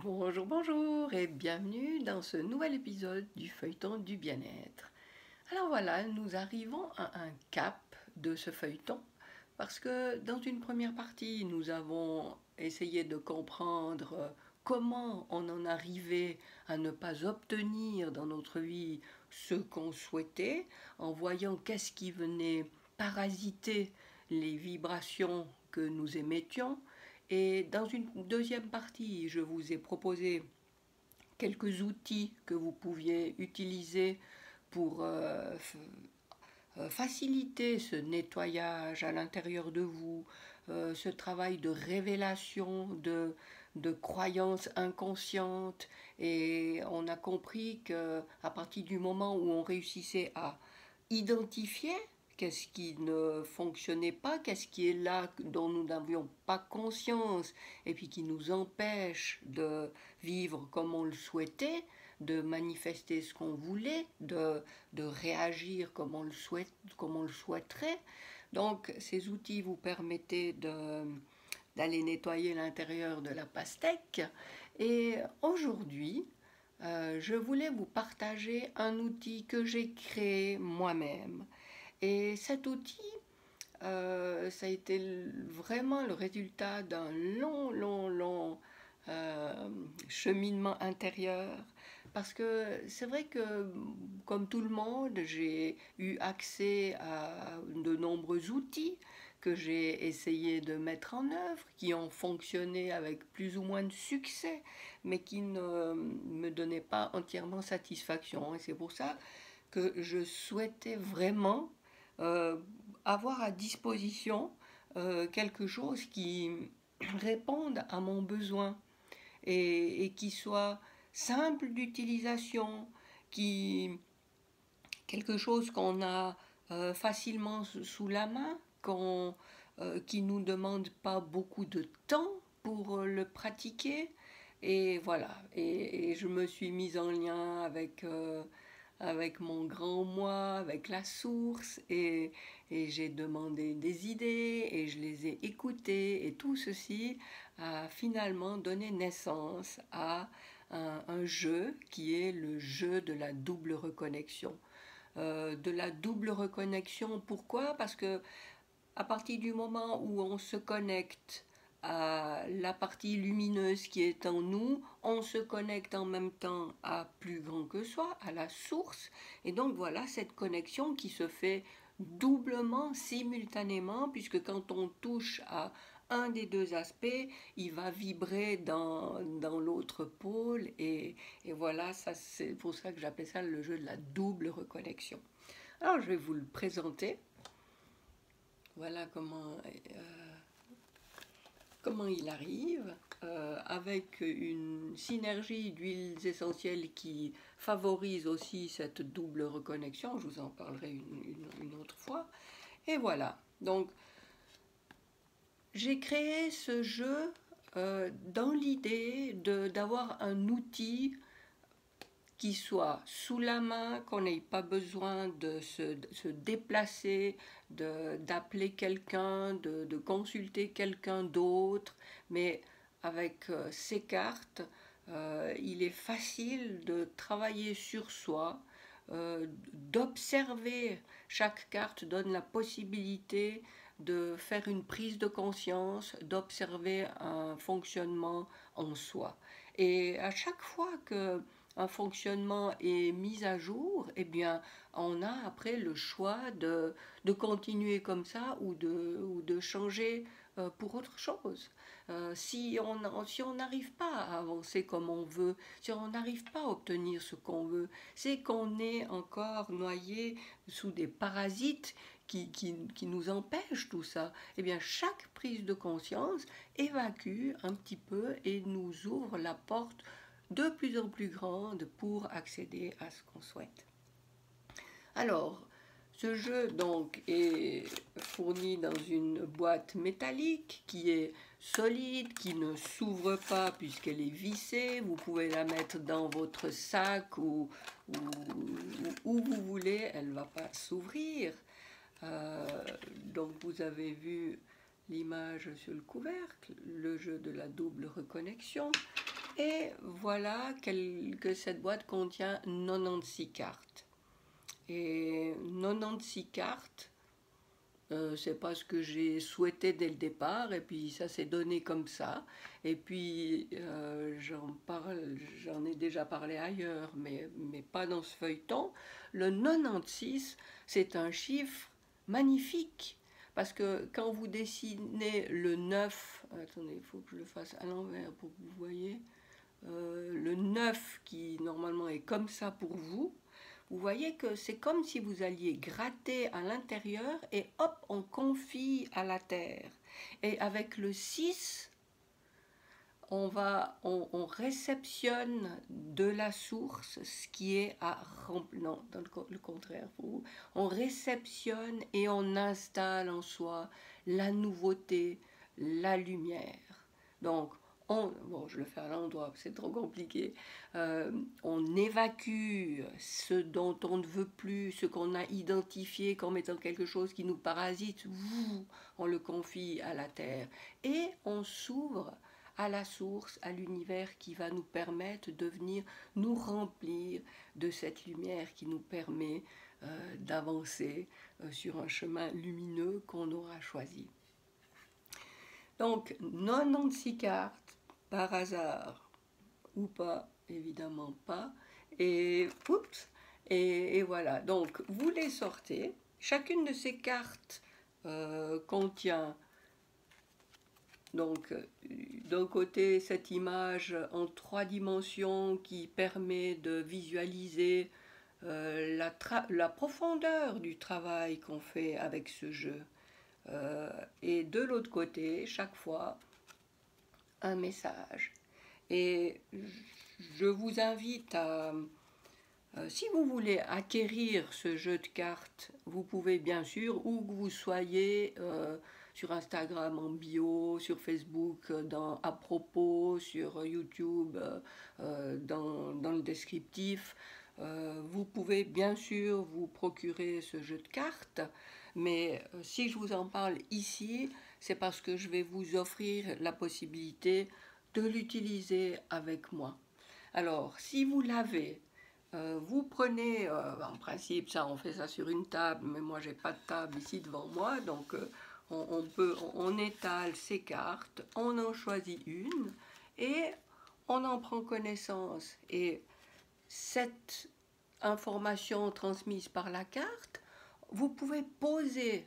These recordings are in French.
Bonjour, bonjour et bienvenue dans ce nouvel épisode du feuilleton du bien-être. Alors voilà, nous arrivons à un cap de ce feuilleton parce que dans une première partie, nous avons essayé de comprendre comment on en arrivait à ne pas obtenir dans notre vie ce qu'on souhaitait en voyant qu'est-ce qui venait parasiter les vibrations que nous émettions. Et dans une deuxième partie, je vous ai proposé quelques outils que vous pouviez utiliser pour faciliter ce nettoyage à l'intérieur de vous, ce travail de révélation de croyances inconscientes. Et on a compris que à partir du moment où on réussissait à identifier qu'est-ce qui ne fonctionnait pas, qu'est-ce qui est là dont nous n'avions pas conscience et puis qui nous empêche de vivre comme on le souhaitait, de manifester ce qu'on voulait, de réagir comme comme on le souhaiterait. Donc ces outils vous permettaient d'aller nettoyer l'intérieur de la pastèque. Et aujourd'hui, je voulais vous partager un outil que j'ai créé moi-même. Et cet outil, ça a été vraiment le résultat d'un long cheminement intérieur. Parce que c'est vrai que, comme tout le monde, j'ai eu accès à de nombreux outils que j'ai essayé de mettre en œuvre, qui ont fonctionné avec plus ou moins de succès, mais qui ne me donnaient pas entièrement satisfaction. Et c'est pour ça que je souhaitais vraiment euh, avoir à disposition quelque chose qui réponde à mon besoin et qui soit simple d'utilisation, qui quelque chose qu'on a facilement sous la main, qui ne nous demande pas beaucoup de temps pour le pratiquer. Et voilà, et je me suis mise en lien avec mon grand moi, avec la source, et j'ai demandé des idées, et je les ai écoutées, et tout ceci a finalement donné naissance à un jeu qui est le jeu de la double reconnexion. De la double reconnexion, pourquoi? Parce que à partir du moment où on se connecte à la partie lumineuse qui est en nous, on se connecte en même temps à plus grand que soi, à la source. Et donc voilà cette connexion qui se fait doublement, simultanément, puisque quand on touche à un des deux aspects, il va vibrer dans l'autre pôle. Et voilà, c'est pour ça que j'appelle ça le jeu de la double reconnexion. Alors je vais vous le présenter. Voilà comment il arrive, avec une synergie d'huiles essentielles qui favorise aussi cette double reconnexion. Je vous en parlerai une autre fois. Et voilà. Donc, j'ai créé ce jeu dans l'idée d'avoir un outil qui soit sous la main, qu'on n'ait pas besoin de se déplacer, d'appeler quelqu'un, de consulter quelqu'un d'autre, mais avec ces cartes, il est facile de travailler sur soi, d'observer. Chaque carte donne la possibilité de faire une prise de conscience, d'observer un fonctionnement en soi. Et à chaque fois que un fonctionnement est mis à jour, eh bien, on a après le choix de continuer comme ça ou de changer pour autre chose. Si on n'arrive pas à avancer comme on veut, si on n'arrive pas à obtenir ce qu'on veut, c'est qu'on est encore noyé sous des parasites qui nous empêchent tout ça. Eh bien, chaque prise de conscience évacue un petit peu et nous ouvre la porte de plus en plus grande pour accéder à ce qu'on souhaite. Alors, ce jeu donc est fourni dans une boîte métallique qui est solide, qui ne s'ouvre pas puisqu'elle est vissée. Vous pouvez la mettre dans votre sac ou où vous voulez, elle ne va pas s'ouvrir. Donc vous avez vu l'image sur le couvercle, le jeu de la double reconnexion. Et voilà que cette boîte contient 96 cartes. Et 96 cartes, c'est pas ce que j'ai souhaité dès le départ, et puis ça s'est donné comme ça. Et puis j'en ai déjà parlé ailleurs, mais pas dans ce feuilleton. Le 96, c'est un chiffre magnifique. Parce que quand vous dessinez le 9, attendez, il faut que je le fasse à l'envers pour que vous voyez, le 9 qui normalement est comme ça pour vous, vous voyez que c'est comme si vous alliez gratter à l'intérieur et hop, on confie à la terre. Et avec le 6, on réceptionne de la source ce qui est à remplir. Non, dans le contraire, on réceptionne et on installe en soi la nouveauté, la lumière. Donc, bon, je le fais à l'endroit, c'est trop compliqué. On évacue ce dont on ne veut plus, ce qu'on a identifié comme étant quelque chose qui nous parasite. On le confie à la terre et on s'ouvre à la source, à l'univers qui va nous permettre de venir nous remplir de cette lumière qui nous permet d'avancer sur un chemin lumineux qu'on aura choisi. Donc, 96 cartes, par hasard ou pas, évidemment pas, et oups, et voilà. Donc, vous les sortez. Chacune de ces cartes contient donc d'un côté cette image en 3 dimensions qui permet de visualiser la profondeur du travail qu'on fait avec ce jeu. Et de l'autre côté, chaque fois, un message. Et je vous invite à, si vous voulez acquérir ce jeu de cartes, vous pouvez bien sûr, où que vous soyez, sur Instagram en bio, sur Facebook à propos, sur YouTube dans le descriptif, vous pouvez bien sûr vous procurer ce jeu de cartes, mais si je vous en parle ici, c'est parce que je vais vous offrir la possibilité de l'utiliser avec moi. Alors, si vous l'avez, vous prenez, en principe, ça, on fait ça sur une table, mais moi, j'ai pas de table ici devant moi, donc on étale ces cartes, on en choisit une et on en prend connaissance. Et cette information transmise par la carte, vous pouvez poser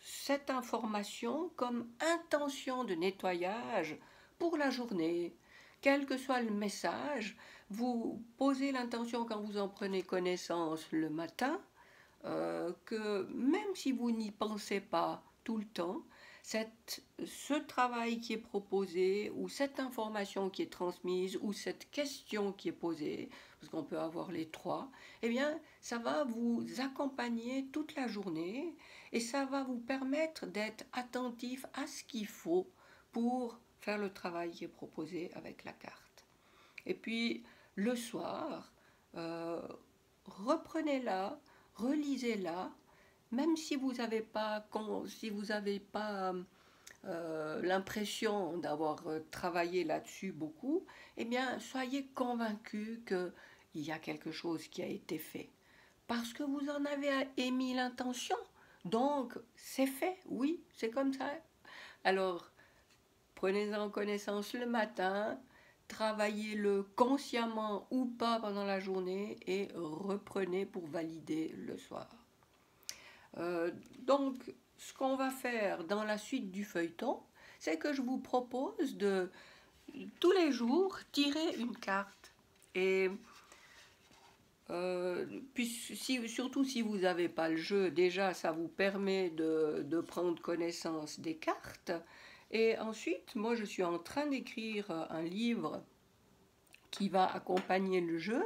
cette information comme intention de nettoyage pour la journée. Quel que soit le message, vous posez l'intention quand vous en prenez connaissance le matin, que même si vous n'y pensez pas tout le temps, ce travail qui est proposé, ou cette information qui est transmise, ou cette question qui est posée, parce qu'on peut avoir les trois, eh bien, ça va vous accompagner toute la journée et ça va vous permettre d'être attentif à ce qu'il faut pour faire le travail qui est proposé avec la carte. Et puis, le soir, reprenez-la, relisez-la, même si vous n'avez pas, l'impression d'avoir travaillé là-dessus beaucoup, eh bien, soyez convaincus qu'il y a quelque chose qui a été fait. Parce que vous en avez émis l'intention. Donc, c'est fait, oui, c'est comme ça. Alors, prenez-en connaissance le matin, travaillez-le consciemment ou pas pendant la journée et reprenez pour valider le soir. Donc, ce qu'on va faire dans la suite du feuilleton, c'est que je vous propose de tous les jours tirer une carte. Et surtout si vous n'avez pas le jeu, déjà ça vous permet de prendre connaissance des cartes. Et ensuite, moi je suis en train d'écrire un livre qui va accompagner le jeu,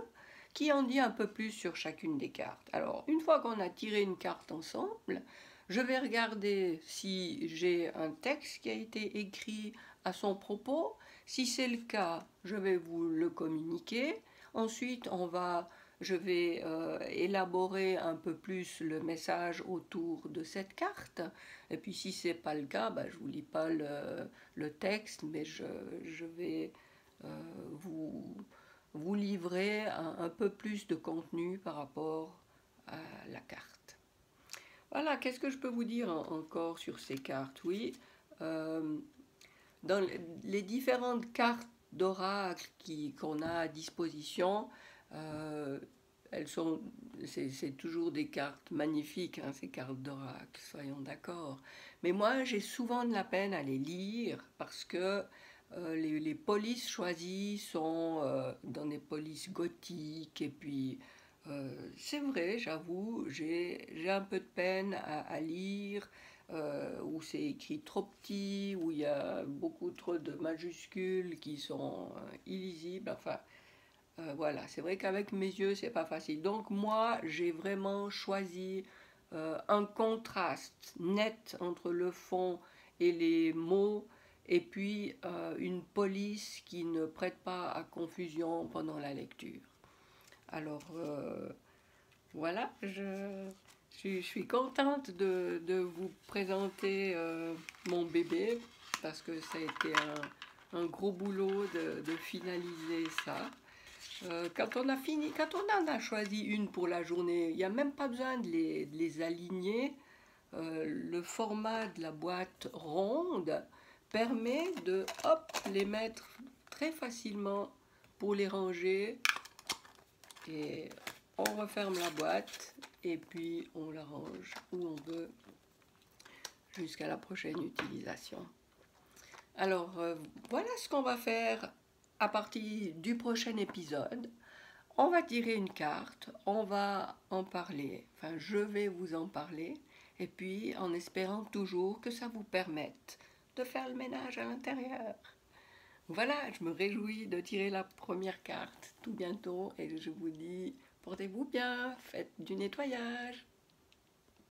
qui en dit un peu plus sur chacune des cartes. Alors, une fois qu'on a tiré une carte ensemble, je vais regarder si j'ai un texte qui a été écrit à son propos. Si c'est le cas, je vais vous le communiquer. Ensuite, je vais élaborer un peu plus le message autour de cette carte. Et puis si ce n'est pas le cas, je ne vous lis pas le texte, mais je vais vous, vous livrer un peu plus de contenu par rapport à la carte. Voilà, qu'est-ce que je peux vous dire encore sur ces cartes? Oui, dans les différentes cartes d'oracle qu'on a à disposition, euh, c'est toujours des cartes magnifiques, hein, ces cartes d'oracle, soyons d'accord. Mais moi, j'ai souvent de la peine à les lire parce que les polices choisies sont dans des polices gothiques et puis c'est vrai, j'avoue, j'ai un peu de peine à lire, où c'est écrit trop petit, où il y a beaucoup trop de majuscules qui sont illisibles. Enfin, voilà, c'est vrai qu'avec mes yeux, c'est pas facile. Donc moi, j'ai vraiment choisi un contraste net entre le fond et les mots, et puis une police qui ne prête pas à confusion pendant la lecture. Alors, voilà, je suis contente de vous présenter mon bébé parce que ça a été un gros boulot de finaliser ça. Quand on a fini, quand on en a choisi une pour la journée, il n'y a même pas besoin de les aligner. Le format de la boîte ronde permet de hop, les mettre très facilement pour les ranger et on referme la boîte et puis on la range où on veut jusqu'à la prochaine utilisation. Alors voilà ce qu'on va faire à partir du prochain épisode. On va tirer une carte, on va en parler, enfin je vais vous en parler, et puis en espérant toujours que ça vous permette de faire le ménage à l'intérieur. Voilà, je me réjouis de tirer la première carte tout bientôt et je vous dis portez-vous bien, faites du nettoyage.